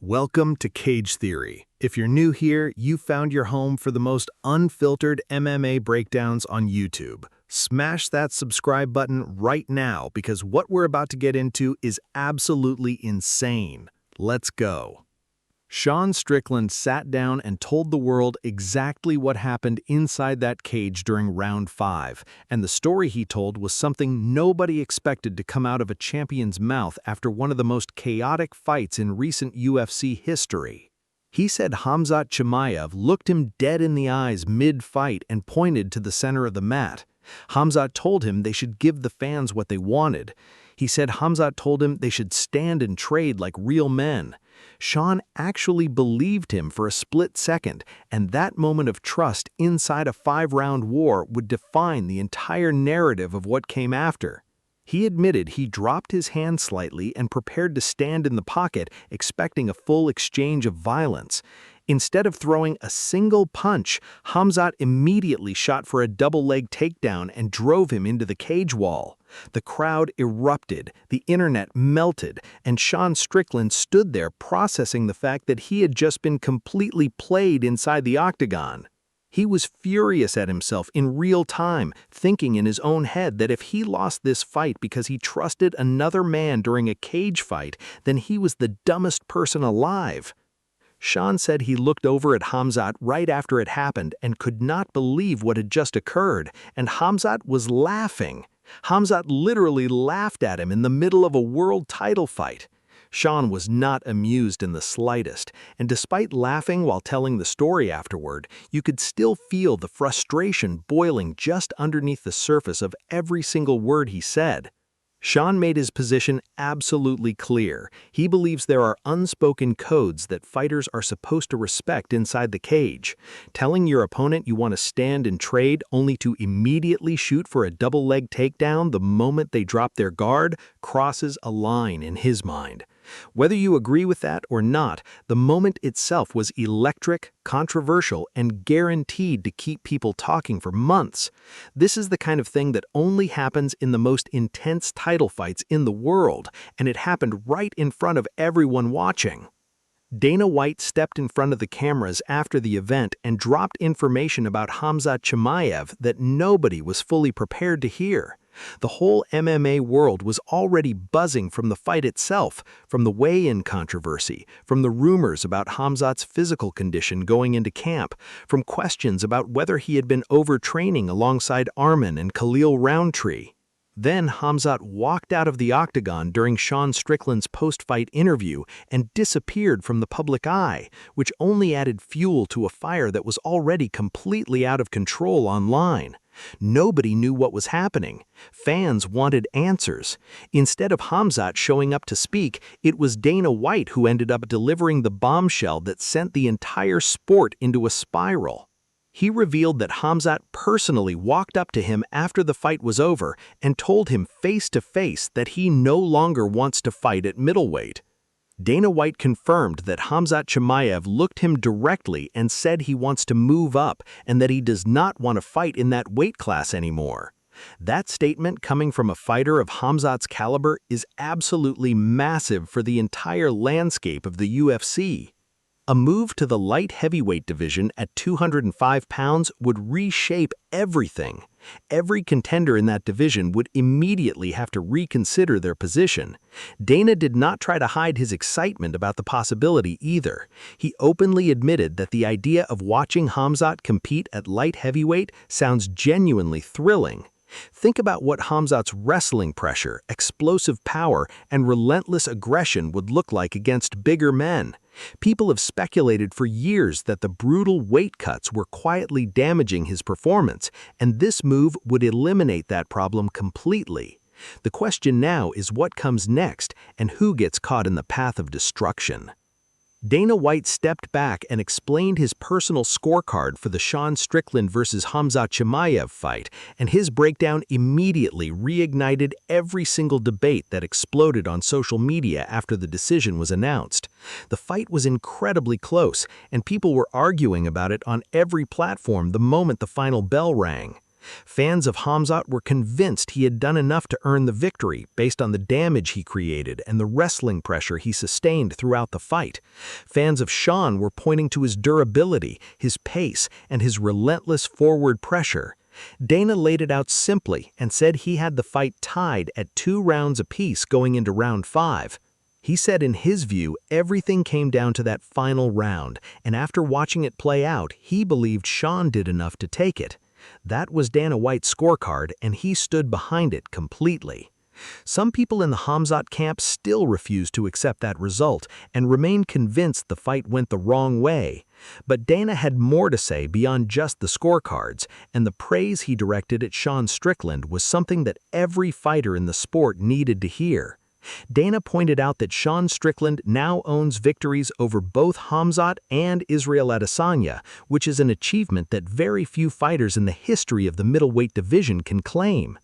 Welcome to Cage Theory. If you're new here, you found your home for the most unfiltered MMA breakdowns on YouTube. Smash that subscribe button right now because what we're about to get into is absolutely insane. Let's go. Sean Strickland sat down and told the world exactly what happened inside that cage during round 5, and the story he told was something nobody expected to come out of a champion's mouth after one of the most chaotic fights in recent UFC history. He said Khamzat Chimaev looked him dead in the eyes mid-fight and pointed to the center of the mat. Khamzat told him they should give the fans what they wanted. He said Khamzat told him they should stand and trade like real men. Sean actually believed him for a split second, and that moment of trust inside a 5-round war would define the entire narrative of what came after. He admitted he dropped his hand slightly and prepared to stand in the pocket, expecting a full exchange of violence. Instead of throwing a single punch, Khamzat immediately shot for a double-leg takedown and drove him into the cage wall. The crowd erupted, the internet melted, and Sean Strickland stood there processing the fact that he had just been completely played inside the octagon. He was furious at himself in real time, thinking in his own head that if he lost this fight because he trusted another man during a cage fight, then he was the dumbest person alive. Sean said he looked over at Khamzat right after it happened and could not believe what had just occurred, and Khamzat was laughing. Khamzat literally laughed at him in the middle of a world title fight. Sean was not amused in the slightest, and despite laughing while telling the story afterward, you could still feel the frustration boiling just underneath the surface of every single word he said. Sean made his position absolutely clear. He believes there are unspoken codes that fighters are supposed to respect inside the cage. Telling your opponent you want to stand and trade only to immediately shoot for a double-leg takedown the moment they drop their guard crosses a line in his mind. Whether you agree with that or not, the moment itself was electric, controversial, and guaranteed to keep people talking for months. This is the kind of thing that only happens in the most intense title fights in the world, and it happened right in front of everyone watching. Dana White stepped in front of the cameras after the event and dropped information about Khamzat Chimaev that nobody was fully prepared to hear. The whole MMA world was already buzzing from the fight itself, from the weigh-in controversy, from the rumors about Khamzat's physical condition going into camp, from questions about whether he had been overtraining alongside Arman and Khalil Roundtree. Then Khamzat walked out of the octagon during Sean Strickland's post-fight interview and disappeared from the public eye, which only added fuel to a fire that was already completely out of control online. Nobody knew what was happening. Fans wanted answers. Instead of Khamzat showing up to speak, it was Dana White who ended up delivering the bombshell that sent the entire sport into a spiral. He revealed that Khamzat personally walked up to him after the fight was over and told him face-to-face that he no longer wants to fight at middleweight. Dana White confirmed that Khamzat Chimaev looked him directly and said he wants to move up and that he does not want to fight in that weight class anymore. That statement coming from a fighter of Khamzat's caliber is absolutely massive for the entire landscape of the UFC. A move to the light heavyweight division at 205 pounds would reshape everything. Every contender in that division would immediately have to reconsider their position. Dana did not try to hide his excitement about the possibility either. He openly admitted that the idea of watching Khamzat compete at light heavyweight sounds genuinely thrilling. Think about what Khamzat's wrestling pressure, explosive power, and relentless aggression would look like against bigger men. People have speculated for years that the brutal weight cuts were quietly damaging his performance, and this move would eliminate that problem completely. The question now is what comes next and who gets caught in the path of destruction. Dana White stepped back and explained his personal scorecard for the Sean Strickland vs. Khamzat Chimaev fight, and his breakdown immediately reignited every single debate that exploded on social media after the decision was announced. The fight was incredibly close, and people were arguing about it on every platform the moment the final bell rang. Fans of Khamzat were convinced he had done enough to earn the victory based on the damage he created and the wrestling pressure he sustained throughout the fight. Fans of Sean were pointing to his durability, his pace, and his relentless forward pressure. Dana laid it out simply and said he had the fight tied at 2 rounds apiece going into round 5. He said in his view, everything came down to that final round, and after watching it play out, he believed Sean did enough to take it. That was Dana White's scorecard, and he stood behind it completely. Some people in the Khamzat camp still refuse to accept that result and remain convinced the fight went the wrong way. But Dana had more to say beyond just the scorecards, and the praise he directed at Sean Strickland was something that every fighter in the sport needed to hear. Dana pointed out that Sean Strickland now owns victories over both Khamzat and Israel Adesanya, which is an achievement that very few fighters in the history of the middleweight division can claim.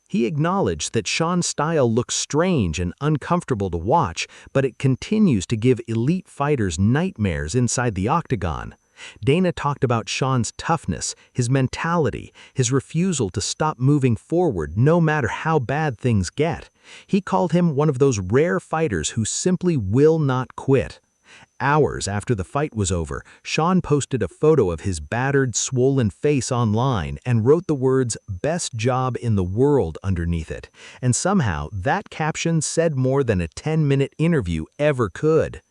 He acknowledged that Sean's style looks strange and uncomfortable to watch, but it continues to give elite fighters nightmares inside the octagon. Dana talked about Sean's toughness, his mentality, his refusal to stop moving forward no matter how bad things get. He called him one of those rare fighters who simply will not quit. Hours after the fight was over, Sean posted a photo of his battered, swollen face online and wrote the words, "Best job in the world" underneath it. And somehow, that caption said more than a 10-minute interview ever could.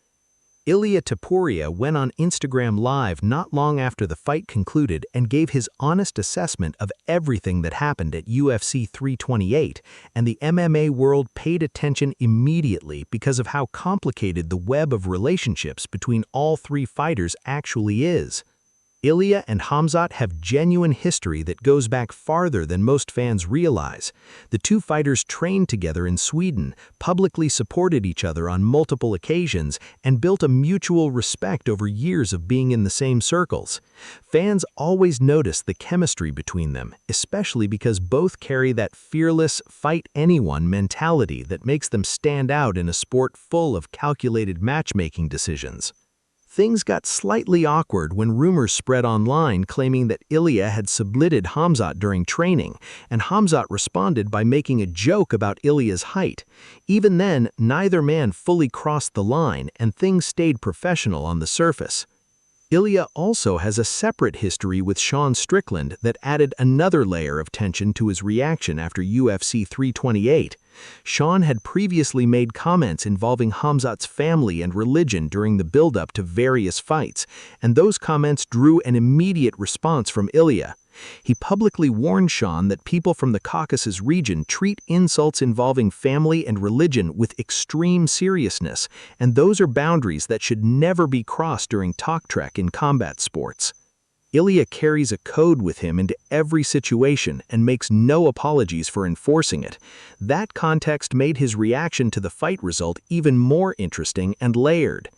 Ilia Topuria went on Instagram Live not long after the fight concluded and gave his honest assessment of everything that happened at UFC 328, and the MMA world paid attention immediately because of how complicated the web of relationships between all 3 fighters actually is. Ilia and Khamzat have genuine history that goes back farther than most fans realize. The 2 fighters trained together in Sweden, publicly supported each other on multiple occasions, and built a mutual respect over years of being in the same circles. Fans always notice the chemistry between them, especially because both carry that fearless, fight-anyone mentality that makes them stand out in a sport full of calculated matchmaking decisions. Things got slightly awkward when rumors spread online claiming that Ilia had submitted Khamzat during training, and Khamzat responded by making a joke about Ilia's height. Even then, neither man fully crossed the line, and things stayed professional on the surface. Ilia also has a separate history with Sean Strickland that added another layer of tension to his reaction after UFC 328. Sean had previously made comments involving Khamzat's family and religion during the build-up to various fights, and those comments drew an immediate response from Ilia. He publicly warned Sean that people from the Caucasus region treat insults involving family and religion with extreme seriousness, and those are boundaries that should never be crossed during talk track in combat sports. Ilia carries a code with him into every situation and makes no apologies for enforcing it. That context made his reaction to the fight result even more interesting and layered.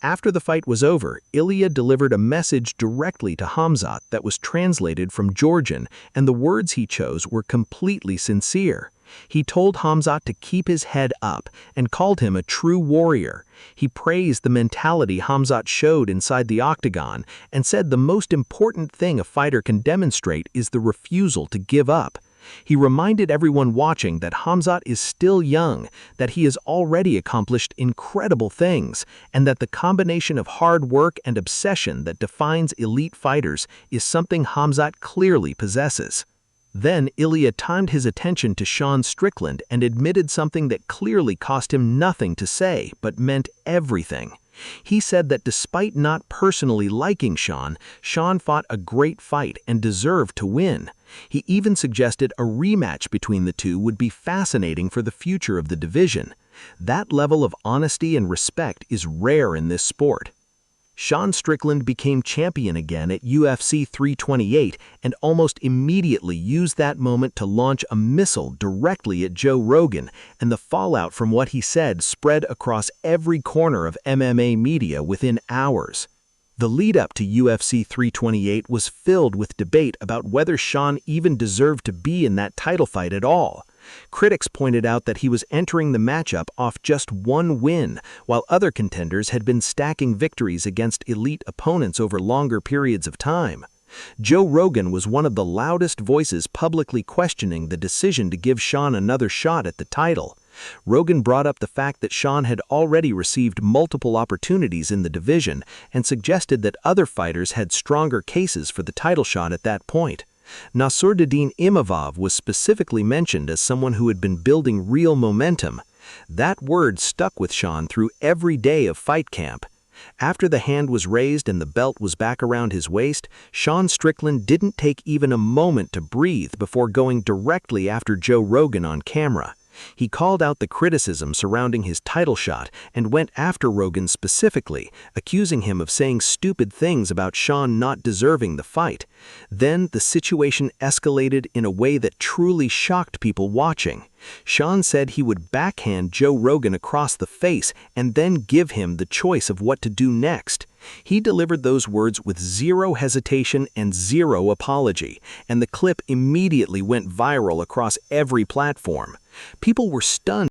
After the fight was over, Ilia delivered a message directly to Khamzat that was translated from Georgian, and the words he chose were completely sincere. He told Khamzat to keep his head up and called him a true warrior. He praised the mentality Khamzat showed inside the octagon and said the most important thing a fighter can demonstrate is the refusal to give up. He reminded everyone watching that Khamzat is still young, that he has already accomplished incredible things, and that the combination of hard work and obsession that defines elite fighters is something Khamzat clearly possesses. Then Ilia timed his attention to Sean Strickland and admitted something that clearly cost him nothing to say, but meant everything. He said that despite not personally liking Sean fought a great fight and deserved to win. He even suggested a rematch between the two would be fascinating for the future of the division. That level of honesty and respect is rare in this sport. Sean Strickland became champion again at UFC 328 and almost immediately used that moment to launch a missile directly at Joe Rogan, and the fallout from what he said spread across every corner of MMA media within hours. The lead-up to UFC 328 was filled with debate about whether Sean even deserved to be in that title fight at all. Critics pointed out that he was entering the matchup off just one win, while other contenders had been stacking victories against elite opponents over longer periods of time. Joe Rogan was one of the loudest voices publicly questioning the decision to give Sean another shot at the title. Rogan brought up the fact that Sean had already received multiple opportunities in the division and suggested that other fighters had stronger cases for the title shot at that point. Nassourdine Imavov was specifically mentioned as someone who had been building real momentum. That word stuck with Sean through every day of fight camp. After the hand was raised and the belt was back around his waist, Sean Strickland didn't take even a moment to breathe before going directly after Joe Rogan on camera. He called out the criticism surrounding his title shot and went after Rogan specifically, accusing him of saying stupid things about Sean not deserving the fight. Then the situation escalated in a way that truly shocked people watching. Sean said he would backhand Joe Rogan across the face and then give him the choice of what to do next. He delivered those words with zero hesitation and zero apology, and the clip immediately went viral across every platform. People were stunned